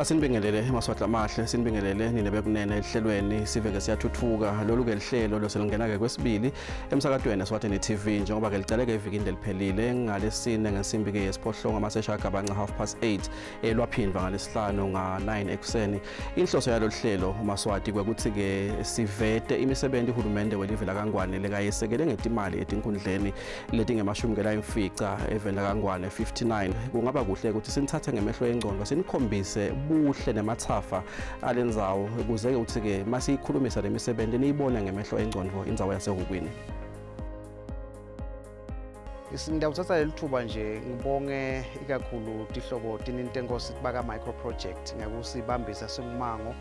Asinibingelele emaswahla amahle sinibingelele nina bekunene ehlelweni Sive Siyatfutfuka lolu ke lihlelo loselingena ke kwesibili emsakadweni SO1E02 TV njengoba ke licaleke evikini deliphelile ngalesine ngesimbi ke yesiphohlongo amasesha gabanca 8:30 lwaphindwa ngalesihlanu nga9 ekuseni. Inhloso yalo hlelo uMaswati kwekuthi ke sivete imisebenzi uhulumende welive la kaNgwane lekayisekele ngetimali etinkhundleni letingemashumi ke evela kaNgwane 59. Kungaba kuhle ukuthi sinithathe ngemehlo engcondo sinikhombise buhle nemathafa alendzawo ukuze ukuthi ke masiyikhulumisa lemisebenzi niyibone ngemehlo engcondo indzawo yaseHukwini. Ngiyawuthatha lelithuba nje ngibonge ikakhulu tihlobo tinintengosi baka Microprojects ngakusibambisa sengumango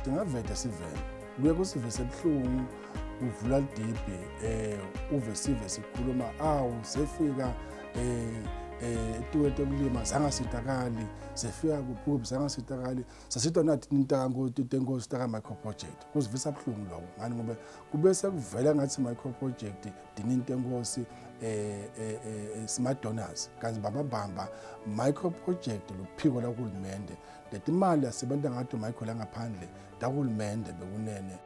Ngavete sivele kuye kusive sebhlungu uvula lidibhe uve sive sikhuluma sefika tuwete kulima zangasitakali sefika kuphubi zangasitakali sasitwa nathi nintango tengosi taka Microproject kuzivisa bhlungu lo ngani ngoba kube sekuvela ngathi Microproject dinintengosi smart donors kanti babamba Microproject luphiko lahulumende letimali asebenta ngathi Micro la ngaphandle dahulumende bekunene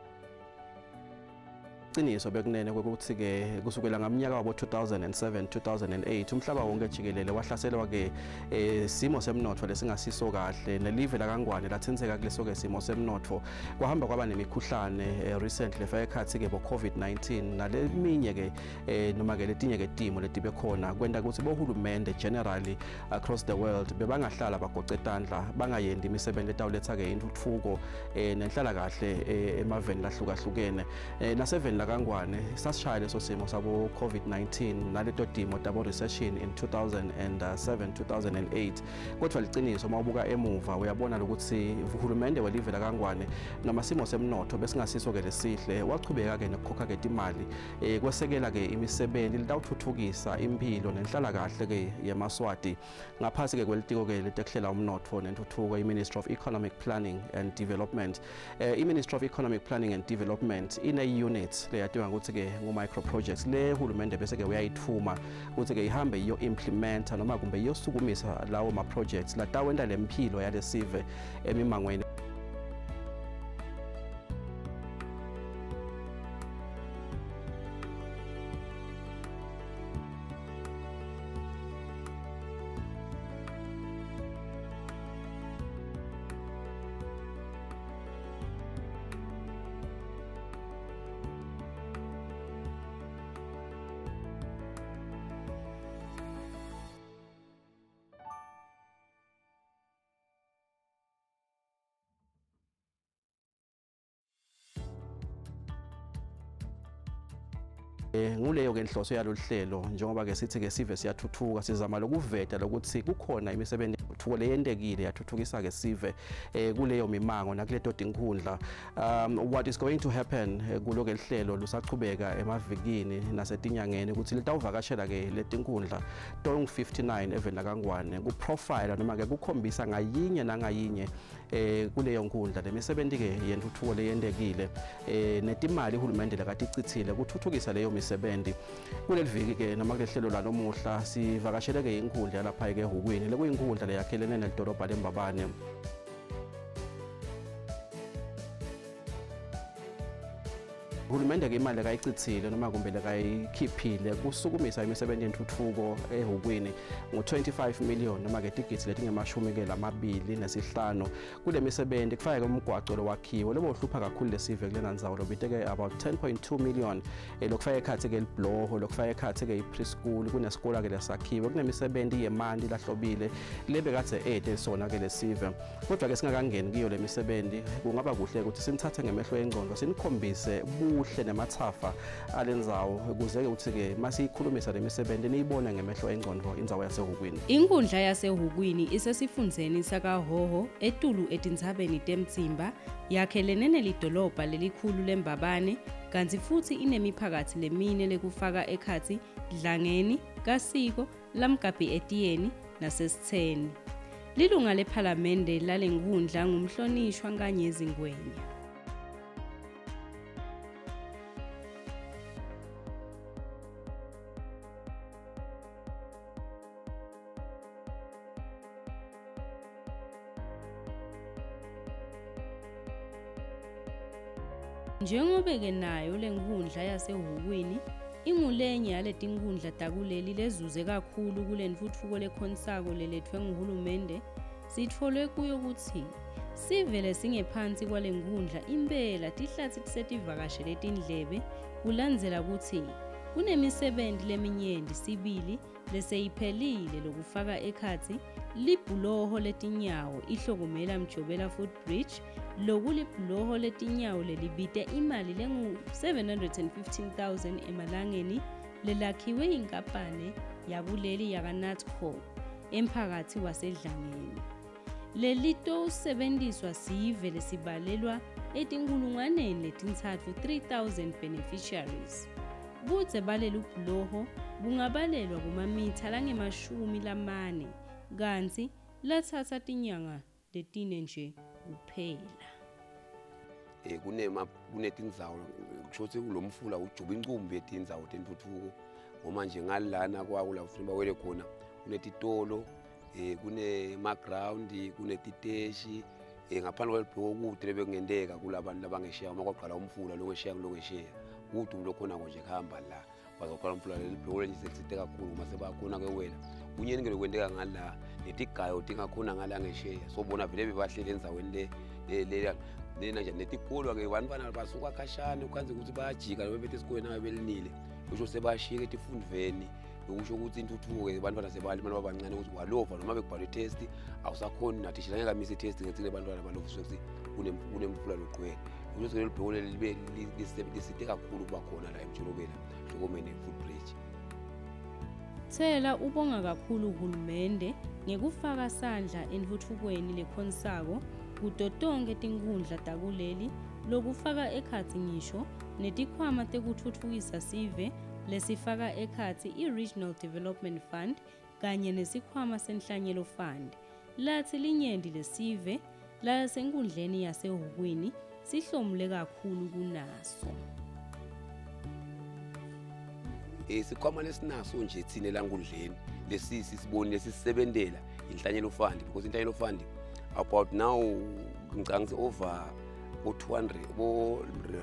Qiniso bekunene kwekuthi ke kusukela ngamnyaka wabo 2007 2008 umhlaba wonke jikelele wahlaselwa ke simo semnotho lesingasiso kahle nelive la kaNgwane lathinseka kuleso ke simo semnotho kwahamba kwaba nemikhuhlane recently efayekhathi ke bo COVID-19 naleminye ke noma ke letinye ke timo letibe khona kwenda ukuthi bohulumende generally across the world bebangahlala bagoqetandla bangayendi imisebenzi etawuletha ke intuthuko nenhlala kahle emaveni lahlukahlukene na7 kaNgwane sasishaya leso simo sabo COVID-19 naleto timo tabo recession in 2007 2008 kodwa liqiniso mawubuka emuva uyabona ukuthi uhulumende welive la kaNgwane noma simo semnotho besingasiso ke lesihle wachubeka ke nokukhokha ke imali kwesekela ke imisebenzi litawuthuthukisa impilo nenhlala kahle ke yeMaswati ngaphasi ke kwelitiko ke letekuhlela umnotho nentuthuko iMinistry of Economic Planning and Development. iMinistry of Economic Planning and Development ine unit yatiwa ukuthi ke Microprojects le hulumende bese ke uyayithuma ukuthi ke ihambe iyo implement noma kumbe iyosukumisa lawo ma projects latawenda lempilo yale sive emimangweni. Nguleyo ke inhloso yalo hlelo njengoba ke sithi ke Sive Siyatfutfuka sizama lokuveta lokuthi kukhona imisebenzi ethuko leyendekile yathuthukisa ke sive kuleyo mimango nakuleto Tinkhundla. What is going to happen kulo ke lihlelo lusachubeka emavikini nasetinyangeni ukuthi litawuvakashela ke le Tinkhundla tong 59 evela kaNgwane ku profile noma ke kukhombisa ngayinye nangayinye kuleyo nkhundla lemisebenzi ke yentuthuko leyendekile netimali uhulumende lakaticithile kuthuthukisa leyo misebenzi. Kuleliviki ke noma kulehlelo lanomuhla sivakashele ke inkhundla lapha ke eHukwini lekuyinkhundla leyakhelene nelidolobha leMbabane. Uhulumende ke imali ekayicithile noma kumbe lekayikhiphile kusukumisa imisebenzi yentuthuko eHukwini ngo25 million noma ke tigidi letingemashumi ke lamabili nesihlanu kule misebenzi kufaka ke umgwaqo lowakhiwe lebohlupha kakhulu lesive kulena ndzawo lobite ke about 10.2 million lokufaka ekhathi ke libloho lokufaka ekhathi ke ipreschool kunesikole ke lesakhiwe kunemisebenzi yemandi lahlobile lebe kade ede sona ke lesive kodwa ke singakangeni kiyo le misebenzi kungaba kuhle ukuthi sinithathe ngemehlo engcondo sinikhombise ubuhle nemathafa alendzawo ukuze ke uthi ke masiyikhulumisa lemisebenzi niyibone ngemehlo engcondo indzawo yaseHukwini. Tinkhundla yaseHukwini isesifundzeni sakaHhohho etulu etindzabeni temtsimba yakhelene nelidolobha lelikhulu leMbabane kanti futhi inemiphakathi lemine lekufaka ekhatsi Dlangeni, Kasiko, Lamgabi Etiyeni naseSitheni. Lilunga lephalamende lalenkhundla ngumhlonishwa Nkanyezi Ngwenya. Njengoba-ke nayo lenkhundla yaseHukwini ingulenye yaletinkhundla takuleli lezuze kakhulu kule ntfutfuko lekhonsako lelethwe nguhulumende, sitfolwe kuyo kutsi sivele singephansi kwalenkhundla impela tihlatsi tisetivakashele tindlebe kulandzela kutsi kunemisebenzi leminyenti sibili leseyiphelile lokufaka ekhatsi libhuloho letinyawo ihlokomela Mjobela Footbridge lokulibhuloho letinyawo lelibite imali lengu-715,000 emalangeni lelakhiwe inkampane yakuleli yakaNatco emphakathi waseDlangeni. Lelitosebenziswa sive lesibalelwa etinkulungwaneni letintsatfu 3,000 beneficiaries. Budze balelu bhuloho bungabalelwa kumamitha lange-40 kanti lathatha tinyanga letine nje kuphela. Kunetindzawo kushothi kulomfula ujuba incumbi yetindzawo tentuthuko ngoba nje ngalana kwakula ufuna bawele khona kunetitolo kunema-ground kunetiteshi ngaphandle kwalibhoko kude lebengendeka kulabantu labangesheya uma kwaqala umfula lokesheya kude lokhona nje kuhamba la bazoqala umfula lelibhoko nje selisite kakhulu uma sebakhona ke wena kunyeni ke lokwendeka ngala netigayo tingakhona ngala ngesheya sobona vele bebahlele enzaweni le nena nje netikolo ke bantwana basuka khashana ukhanze ukuthi bayajika bebethe esikoleni abelinile kusho sebashike etifundveni ukusho ukuthi intuthuko ke bantwana sebali manje abancane ukuthi walova noma bekubhala test awusakhoni nathi shila ngeke amisa test ngecile bantwana balofisa ukuthi kunemfula loqwele ukuthi leli bhoko libe lisite kakhulu kuba khona la eMjolobela Government Footbridge. Thela ubonga kakhulu uhulumende ngekufaka sandla entfutfukweni lekhonsako kuto tonke tinkhundla takuleli lokufaka ekhatsi ngisho netikhwama tekutfutfukisa sive lesifaka ekhatsi i-Regional Development Fund kanye nesikhwama senhlanyelo fund lathi linyenti lesive lasenkhundleni yaseHukwini sihlomule kakhulu kunaso. Isikhwama lesinaso nje thina lankundleni lesisi siboni lesisebentela inhlanyelo fund because inhlanyelo fund about now ngicangise over 200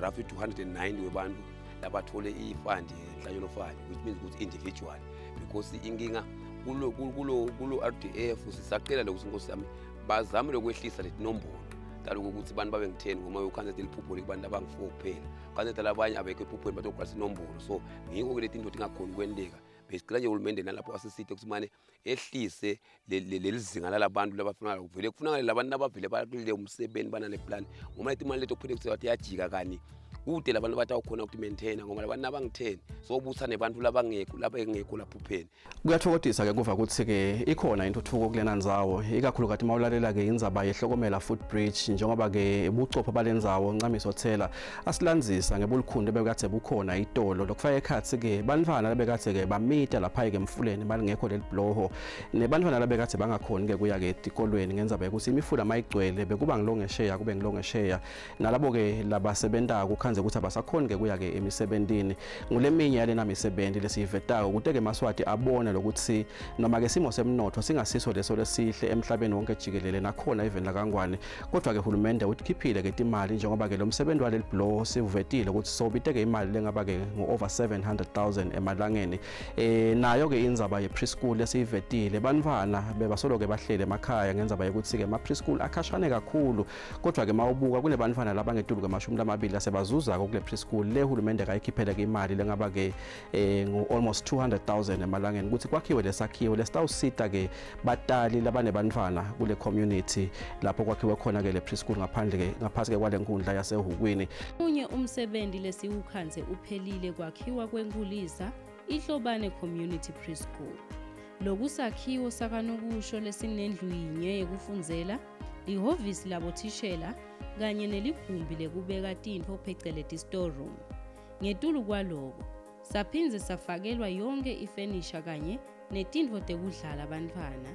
roughly 290 webantu labathole ifund inhlanyelo fund which means ukuthi individual because inkinga kulo RDF sisaqela lokuthi inkosi yami bazame lokwehlisa letinombolo taloku ukuthi abantu babe ngi10 ngoma ukhanze liphupho kubantu abangi4 kuphela kanti labanye abekho ephuphweni bathoqasa inombolo so ngiko ke letinto tingakhona ukwendeka besicela nje uhulumende nalapho asisithe ukuthi manje ehlise lelizinga lalabantu labafuna ukuvele kufunakala labantu abavele bakule umsebenzi banale plan ngoma lethi imali lethu kuphela ukuthi yajika kani kude labantu bathi awukhona ukuthi maintain ngoba labantu abangi10 so ubusa nebantu labangekho lapho kuphela. Kuyathokozisa ke kuva ukuthi ke ikhona intuthuko kulena ndzawo ikakhulukazi mawulalela ke indzaba yehlokomela Footbridge njengoba ke ubucopho balendzawo Ncamiso Thela asilandzisa ngebulukhunde bekade bukhona itolo lokufaka ekhatsi ke bantwana labekade ke bamita lapha ke emfuleni balingekho lelibloho nebantwana labekade bangakhoni ke kuya ke etikolweni ngendzaba ukuthi imifula mayigcwele bekuba ngilongesheya kube ngilongesheya nalabo ke labasebenta ukhanze ukuthi abasakhoni ke kuya ke emisebentini nguleminye yalena misebenzi lesivetayo kude ke Maswati abona lokuthi noma ke simo semnotho singasiso leso lesihle emhlabeni wonke jikelele nakhona even la Kangwane kodwa ke uhulumende uthiphile ke imali njengoba ke lo msebenzi waleli blow sivetile ukuthi sobite ke imali lengaba ke over 700,000 emalangeni nayo ke indzaba ye preschool lesivetile bantwana bebasolo ke bahlele emakhaya ngenzaba ukuthi ke ama preschool akhashane kakhulu kodwa ke mawubuka kule bantwana labangetulu ke 20 asebazuza lokuzako kule preschool le hulumende kayikhiphele ke imali lengaba ke ngo almost 200,000 emalangeni ukuthi kwakhiwe lesakhiwo lesitawusita ke batali labanebantfwana kule community lapho kwakhiwe khona ke le preschool ngaphansi ke kwale nkundla yaseHukwini. Unye umsebenzi lesiwukhanze uphelile kwakhiwa kwenkulisa iHlobane Community Preschool. Lokusakhiwo sakanokusho lesinendlu yinye yekufundzela, ihhovisi labothishela kanye neligumbi lekubeka tintfo pheceleti storeroom. Ngetulu kwaloko saphindze safakelwa yonke ifurniture kanye netintfo tekudlala abantfwana,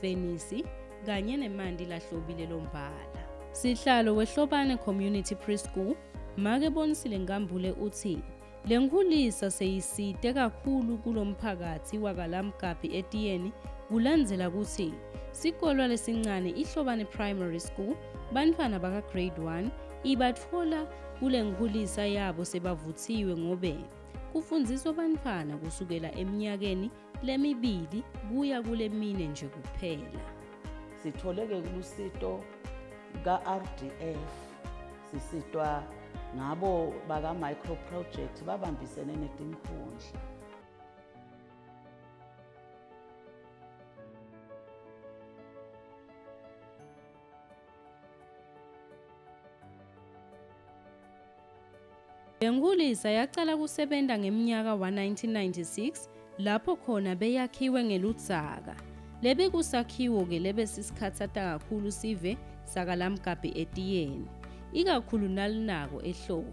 fenisi kanye nemanti lahlobile lombala. Sihlalo weHlobane Community Preschool make bonisile ngambule uthi lenkulisa seyisite kakhulu kulomphakathi wakalamgabi etiyeni kulandzela kuthi sikolwa lesincane iHlobane Primary School bantfwana baka grade 1 ibatfola kulenkulisa yabo sebavuthiwe ngobe kufundziswa bantfwana kusukela eminyakeni lemibili kuya kulemine nje kuphela. Sitholeke kulusito ka-RDF sisitwa ngabo baka Microprojects babambisene neTinkhundla. Lenkulisa yaqala kusebenza ngeminyaka wa-1996 lapho khona beyakhiwe ngeludzaka. Lebe kusakhiwo ke lebe sisikhatsata kakhulu sive sakalamgabi etiyeni. Ikakhulu nalinako ehlobo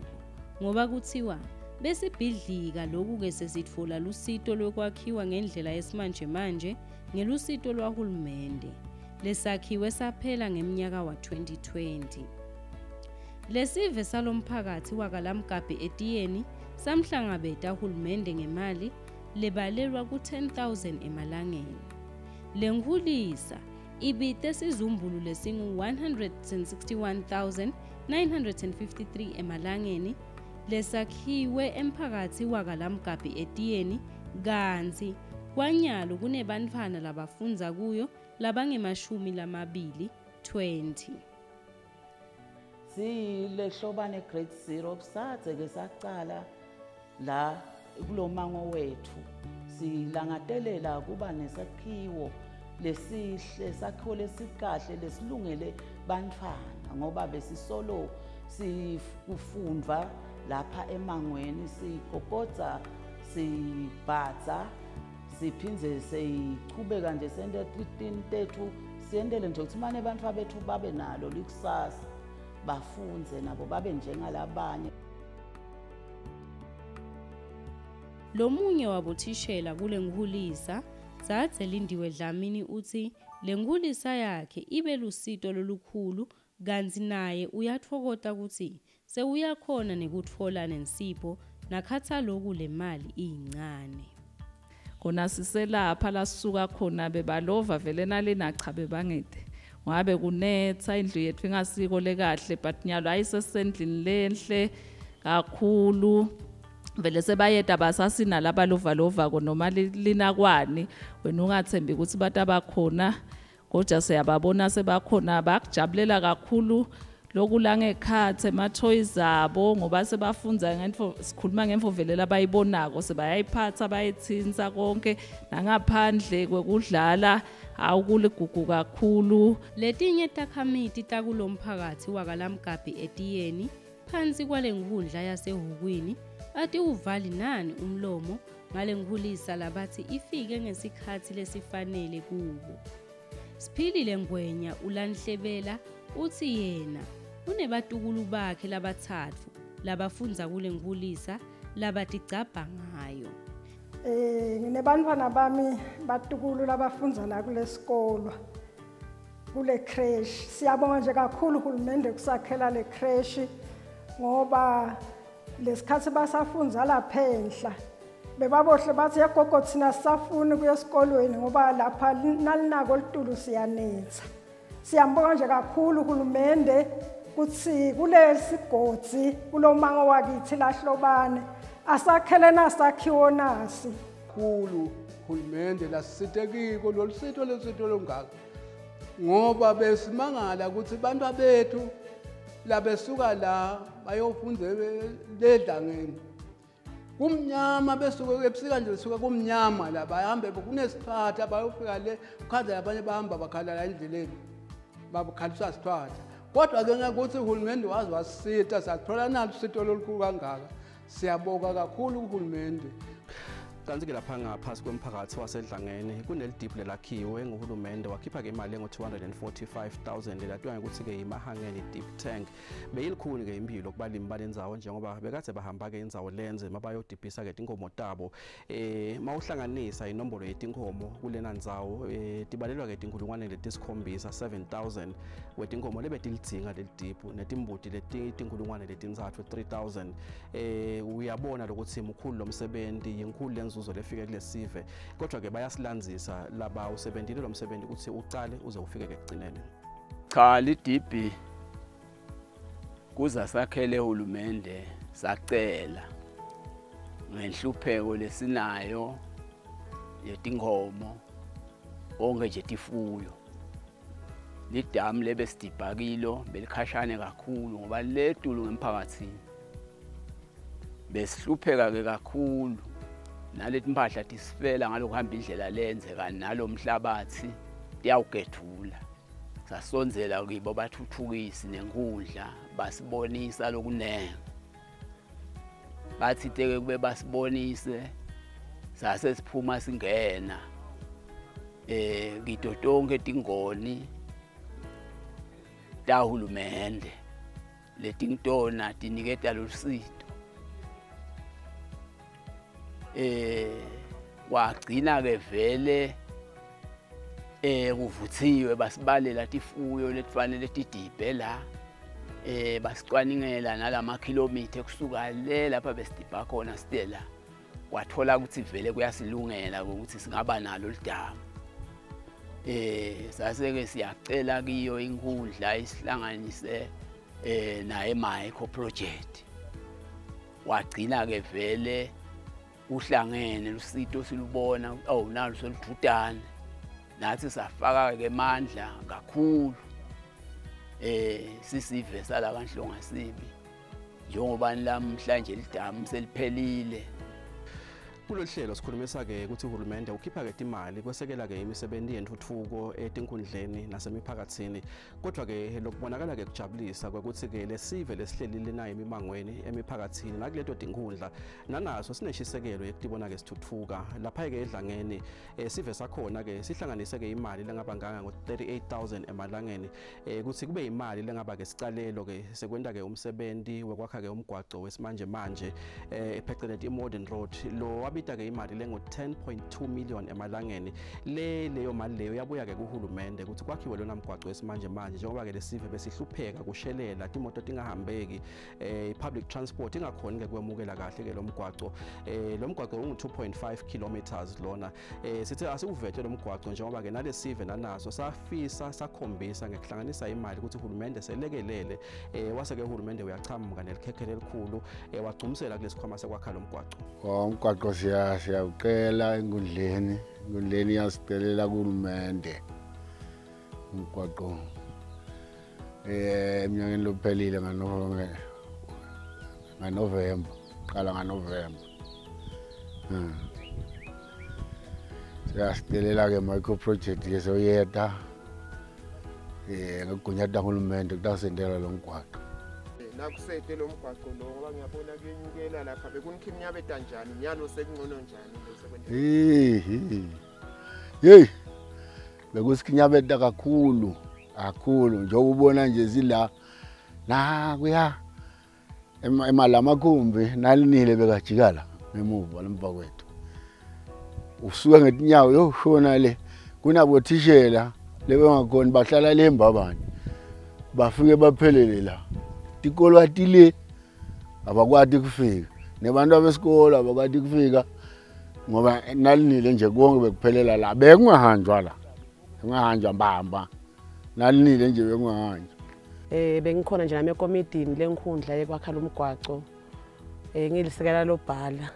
ngoba kuthiwa besibhidlika lokhu ke sesitfola lusito lokwakhiwa ngendlela yesimanje manje ngelusito lwahulumende lesakhiwe saphela ngeminyaka wa-2020. Lesive salomphakathi wakalamgabi etiyeni samhlangabeta uhulumende ngemali lebalelwa ku10,000 emalangeni. Lenkulisa ibite sizumbulu lesingu 161,953 emalangeni lesakhiwe emphakathi wakalamgabi etiyeni kanti kwanyalo kunebantfwana labafundza kuyo labangemashumi lamabili 20. SileHlobane grade 0 sathe ke sacala la kulomango wethu silangatelela kuba nesakhiwo lesihle sakhiwo lesikahle lesilungele bantfwana ngoba besisolo sikufundva lapha emangweni sigogodza sibhatsa siphindze sichubeka nje sente tethu siyendele nje ukuthi manje bantfwana bethu babe nalo likusasa bafunze nabo babe njengalabanye. Lomunye wabothishela kule nkulisa zadze Lindiwe Dlamini uthi lenkulisa yakhe ibe lusito lolukhulu kanti naye uyatfokota ukuthi sewuyakhona nekutfola nensipho nakhatha lokhu le mali iyincane. Kona siselapha lasisuka khona bebalova vele nalena cha bebangede ngabe kunetha indlu yethu ingasiko lekahle but nyalo ayisesendlini lenhle kakhulu vele sebayeda basasina labalova noma linakwani wena ungathembi ukuthi bathi abakhona kodwa siyababona sebakhona bakujabulela kakhulu lokula ngekhathe ama-toys abo ngoba sebafunza ngento sikhuluma ngemvo vele labayibonako sebayayiphatha bayithinsa konke nangaphandle kwekudlala awukuligugu kakhulu. Letinye takhamiti takulomphakathi wakalamgabi etiyeni phansi kwale nkundla yaseHukwini ati uvali nani umlomo ngale nkulisa labathi ifike ngesikhathi lesifanele kubo. Siphilile Ngwenya ulanhlebela uthi yena unebatukulu bakhe labathathu labafundza kule nkulisa labatigcabha ngayo. Nginebantwana bami batukulu labafundza la kule sikolo kule crash. Siyabonga nje kakhulu uhulumende kusakhela le crash ngoba lesikhathi basafundza lapha enhla bebabohle bathi yagogo thina sisafuni kuya esikolweni ngoba lapha nalinako litulu siyanetha. Siyambonga nje kakhulu uhulumende kuthi kulesigodzi kulomango wakithi laHlobane asakhele nasakhiwo nasi khulu uhulumende lasitekiko lolusito longaka ngoba besimangala ukuthi abantu bethu labesuka la bayofunda ledlangeni kumnyama besuka ebusika nje besuka kumnyama la bahambe kunesiphatha bayofika le ukhaza abanye bahamba bakhala la endleleni babakhalisa siphatha kodwa ke ngakuthi uhulumende wazi wasita sathola nalo usito lolukhulu kangaka siyabonga kakhulu uhulumende. Kanti ke lapha ngaphasi kwemphakathi wasedlangeni kunelidiphu lelakhiwe nguhulumende wakhipha ke imali engo-245,000 lathiwa ukuthi ke imahangeni deep tank beyilikhulu ke impilo kubalimi balenzawo njengoba bekade bahamba ke indzawo lenze mabayodibhisa ke tinkomo tabo mawuhlanganisa inombolo yetinkomo kulena ndzawo tibalelwa ke tinkulungwane letisikhombisa 7,000 wetinkomo lebetilidzinga lelidiphu netimbuti letinkulungwane letintsatfu 3,000 uyabona lokuthi mkhulu lo msebenzi yinkulu lenzuzo lefike kule sive kodwa ke bayasilandzisa laba usebentile lo msebenzi ukuthi uqale uze ufike ke ekugcineni. Cha lidiphi kuza sakhele uhulumende sacela ngenhlupheko lesinayo yetinkomo onke nje tifuyo lidamu lebesidibhakilo belikhashane kakhulu ngoba ledulu emphakathini besihlupheka ke kakhulu naleti mpahla tisifela ngalokuhamba indlela lenzeka nalo mhlabathi tiyawugethula sasonzela kibo bathuthukisi nenkundla basibonisa lokunene bathi teke kube basibonise sase siphuma singena ngitotonke tingoni tahulumende letingtona tiniketa lusito wagcina ke vele kuvuthiwe basibalela tifuyo letifanele tidibhe la basicwaningela nalama kilometer kusuka le lapha besidibha khona stela wathola ukuthi vele kuyasilungela ukuthi singaba nalo lidamu sase ke siyacela kiyo inkundla isihlanganise na Microprojects wagcina ke vele uhlangene lusito silubona nalo solududane nathi safaka ke amandla kakhulu sisive sala kanhlonga sibi njengoba namhlanje lidamu seliphelile. Kulolu hlelo sikhulumisa ke ukuthi uhulumende ukhipha ke imali kwesekela ke imisebenzi yentuthuko etinkhundleni nasemiphakathini kodwa ke lokubonakala ke kujabulisa ukuthi ke lesive lesihlelile nayo emimangweni emiphakathini nakuleto tinkhundla nanaso sineshisekelo yekutibona ke sithuthuka lapha ke edlangeni sive sakhona ke sihlanganise ke imali lengabanganga ngo-38,000 emalangeni ukuthi kube imali lengaba ke sicalelo ke sekwenda ke umsebenzi wekwakha ke umgwaqo wesimanje manje phecelezi i-modern road lo bita ke imali lengo 10.2 million emalangeni leyo mali leyo yabuya ke kuhulumende ukuthi kwakhiwe lona mgwaqo wesimanje manje njengoba ke lesive besihlupheka kushelela timoto tingahambeki public transport ingakhoni ke kwemukela kahle ke lo mgwaqo ungu-2.5 kilometers lona sithi asikuvethe lo mgwaqo njengoba ke nalesive nanaso safisa sakhombisa ngekuhlanganisa imali ukuthi uhulumende selekelele wase ke uhulumende uyachamuka nelikhekhe elikhulu wagcumisela kulesikhwama sekwakha lo mgwaqo umgwaqo siyawucela enkundleni yasicelela kuhulumende umgwaqo eminyakeni lophelile ngaNovember qala ngaNovember siyasicelela ke Microprojects yesoyeta ngagunyata uhulumende kutasendela lo mgwaqo nakusete lo mgwaqo lo ngoba ngiyabona kuyenyukela lapha bekunikhiminya betanjani nyalo sekungcono njani lo sekwenzeka hey bekusikhinyabeta kakhulu njengoba ubona nje zila na kuya emalamakhumbi nalinile bekajikala ngemuva lemva kwethu usuka ngetinyawo yoshona le kunabothishela lebengakhona bahlala lembabani bafike baphelele la tikolo atile abakwati kufika nebantu abesikolo abakwati kufika ngoba nalinile nje konke bekuphelela la bekungahanjwa la kungahanjwa mbamba nalinile nje bekungahanjwa bengikhona nje nami ekomidini lenkhundla yekwakha lomgwaqo ngilisekela lobhala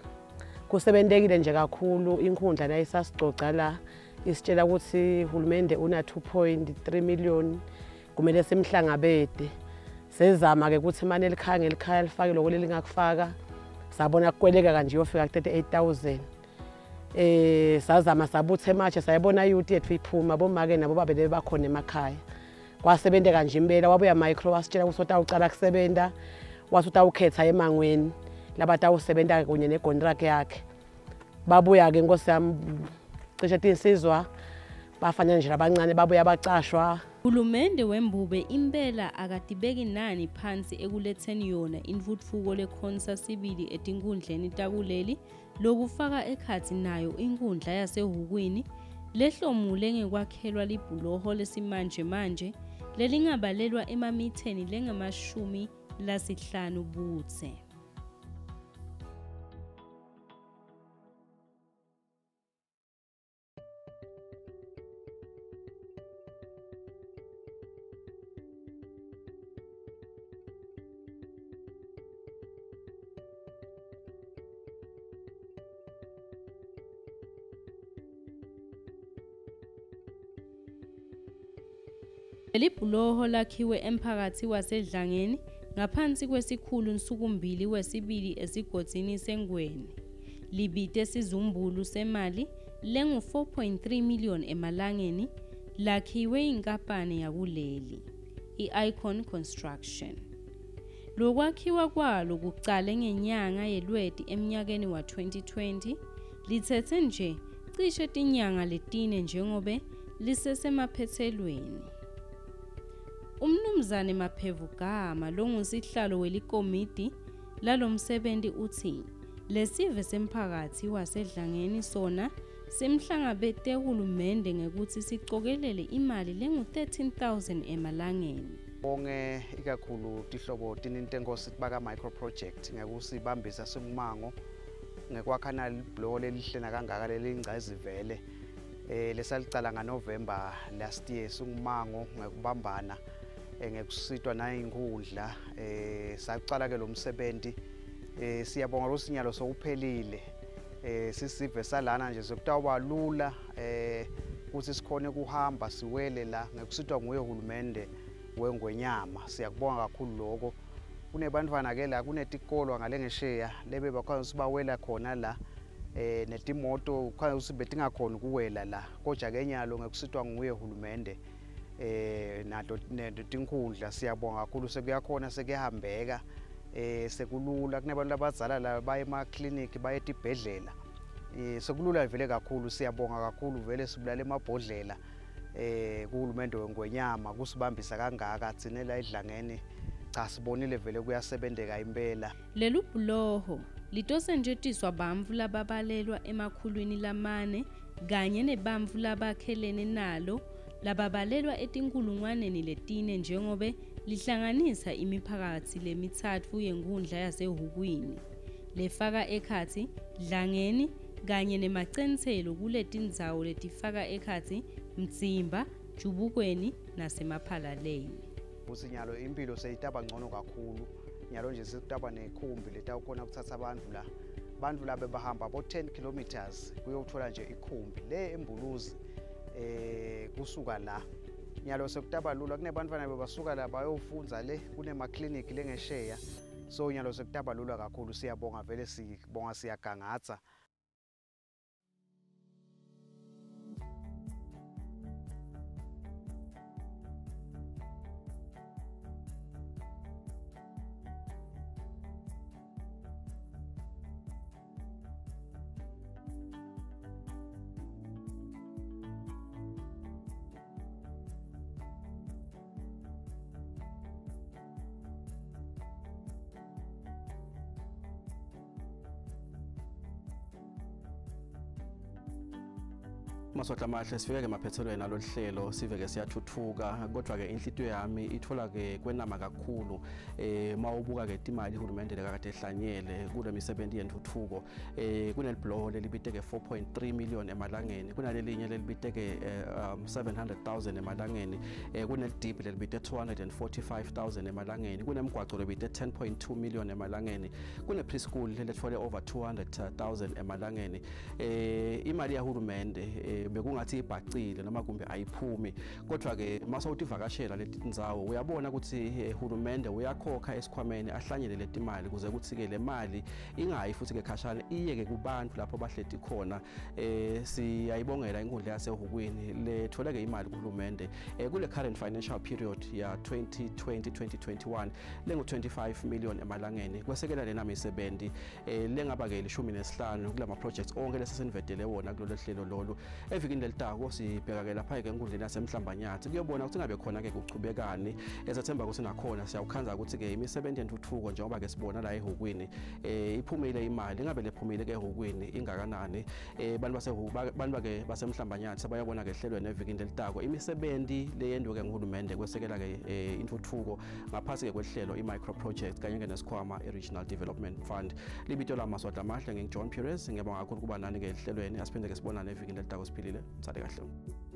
kusebenzekile nje kakhulu inkhundla nayo isasicoca la isitshela ukuthi uhulumende una 2.3 million kumele simhlangabede Sezama ke ukuthi imali elikhaya lifake lokho lelingakufaka. Sabona kukweleka kanje yofika 38,000. Sazama sabuthe mathe sayibona youth yethu iphuma bomake nabo babe bakhona emakhaya. Kwasebenza kanje impela wabuya micro wasitshela ukuthi utawucala kusebenza wathi utawukhetha emangweni labantu awusebenza kunye necontract yakhe. Babuya ke Nkosi yami cishe insizwa bafana nje abancane babuya bacashwa. Uhulumende wembube impela akadibeki nani phansi ekuletheni yona intuthuko lekhonsa sibili etinkhundleni takuleli lokufaka ekhathi nayo inkundla yaseHukwini lehlomule ngekwakhelwa libhuloho lesimanje manje lelingabalelwa emamitheni lengama-50 budze. Leli bhuloho lakhiwe emphakathi waseDlangeni ngaphansi kwesikhulu Nsukumbili wesibili esigodini seNgweni. Libite sizumbulu semali lengu-4.3 million emalangeni lakhiwe inkampani yakuleli, i-Icon Construction. Lokwakhiwa kwalo kucale ngenyanga yeLweti eminyakeni wa 2020 lithethe nje cishe tinyanga letine njengobe lisesemaphethelweni. Umnumzane Maphevugama longusihlalo welikomidi lalomsebenzi uthi lesive semphakathi waseDlangeni sona simhlangabete uhulumende ngekuthi sicokelele imali lengu-13,000 emalangeni. Bonge ikakhulu tihlobo tinintengosi baka Microprojects ngekusibambisa sikumango ngekwakhana libhuloho lelihlena kangaka lelingcazi vele lesalicala ngaNovember last year sikumango ngekubambana ngekusitwa nayinkhundla saqala ke lo msebenzi siyabonga lo sinyalo sokuphelile sisive salana nje sokutawa lula ukuthi sikhone kuhamba siwele la ngekusitwa nguye uhulumende weNgwenyama. Siyakubonga kakhulu lokho. Kunebantwana ke la kunetikolo ngale ngesheya lebe bakwazi sibawela khona la netimoto kwaye usibedinga khona kuwela la kodwa ke nyalo ngekusitwa nguye uhulumende nato Tinkhundla. Siyabonga kakhulu sekuyakhona sekuyahambeka sekulula kunebantu abazala la baye ema-clinic baye etibhedlela sekulula vele kakhulu. Siyabonga kakhulu vele sibulale emabhodlela kuhulumende weNgwenyama kusibambisa kangaka thina la eDlangeni cha sibonile vele kuyasebenzeka impela. Lelu bhuloho litosenjetiswa bamvu lababalelwa emakhulwini lamane kanye nebamvu labakhelene nalo lababalelwa etinkulungwaneni letine njengobe lihlanganisa imiphakathi lemithathu yenkundla yaseHukwini lefaka ekhathi Dlangeni kanye nemacenselo kuletindzawo letifaka ekhathi Mtsimba, Jubukweni nasemaphalaleni. Usinyalo impilo seyitaba ngcono kakhulu. Nyalo nje sikutaba nekhumbi letawukhona ukuthatha abantu la bebahamba bo 10 kilometers kuyothola nje ikhumbi le embuluzi kusuka la. Nyalo sekutaba lula kunebantwana bebasuka la bayofunza le kunemaclinic lengesheya. So nyalo sekutaba lula kakhulu. Siyabonga vele sibonga siyagangatha. Masotla mahle sifike ke maphethelweni alolihlelo Sive Siyatfutfuka kodwa ke inhlitiyo yami ithola ke kwenama kakhulu mawubuka ke imali uhulumende lekade ehlanyele kule misebenzi yentuthuko kunelibloho lelibite ke 4.3 million emalangeni kunalelinye lelibite ke 700,000 emalangeni kunelidip lelibite 245,000 emalangeni kunemgwaco lebite 10.2 million emalangeni kune preschool lelithole over 200,000 emalangeni imali yahulumende bekungathi ibhacile noma kumbe ayiphumi kodwa ke mase utivakashela leti ndzawo uyabona ukuthi uhulumende uyakhokha esikhwameni ahlanyele leti mali kuze kuthi ke le mali ingayi futhi ke khashana iye ke kubantu lapho bahleti khona siyayibongela inkundla yaseHukweni lethola ke imali kuhulumende kule current financial period ya 2020-2021 lengu 25 million emalangeni kwesekela lena misebenzi lengaba ke 15 kulama projects onke lesesenvedele wona kulolu hlelo lolu evikini lelitako sibheka ke lapha ke enkundleni yasemhlambanyathi kuyobona ukuthi ngabe khona ke ukuchubekani esathemba ukuthi nakhona siyawukhanza ukuthi ke imisebenzi yentuthuko njengoba ke sibona la eHukweni iphumile imali ngabe lephumile ke eHukweni ingakanani bantu ke basemhlambanyathi bayabona ke ehlelweni evikini lelitako imisebenzi leyendwe ke nguhulumende kwesekela ke intuthuko ngaphasi ke kwehlelo iMicroprojects kanye ke nesikhwama iRegional Development Fund libito la Maswata Mahle ngingiJohn Perez ngiyabonga kakhulu kuba nani ke ehlelweni asiphinde ke sibonane evikini lelitako siphilile mthande kahle